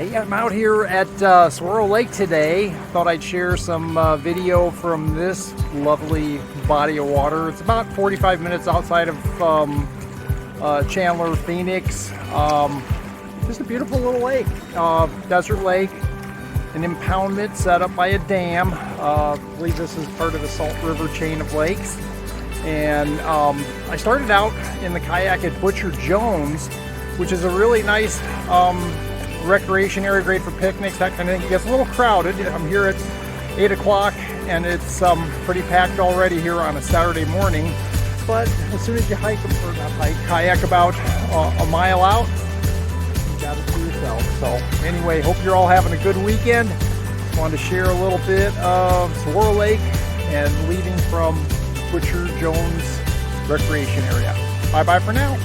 Hey, I'm out here at Saguaro Lake today. Thought I'd share some video from this lovely body of water. It's about 45 minutes outside of Chandler, Phoenix. Just a beautiful little lake, desert lake, an impoundment set up by a dam. I believe this is part of the Salt River chain of lakes. And I started out in the kayak at Butcher Jones, which is a really nice recreation area, great for picnics, that kind of thing. It gets a little crowded. I'm here at 8 o'clock and it's pretty packed already here on a Saturday morning. But as soon as you hike, or not hike, kayak about a mile out, you got it to yourself. So anyway, hope you're all having a good weekend. Just wanted to share a little bit of Saguaro Lake and leaving from Butcher Jones recreation area. Bye-bye for now.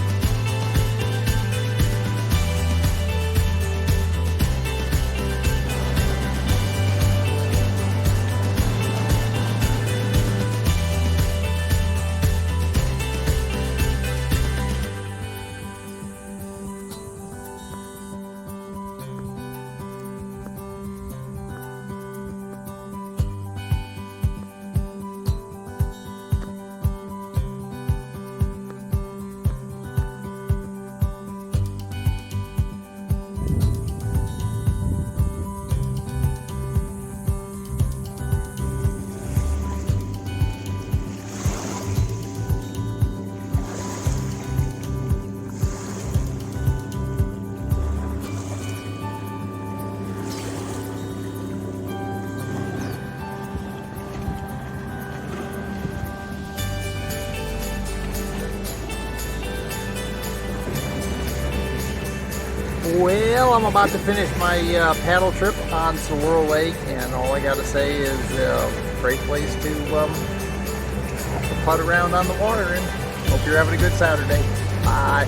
Well, I'm about to finish my paddle trip on Saguaro Lake, and all I got to say is a great place to putt around on the water in. Hope you're having a good Saturday. Bye.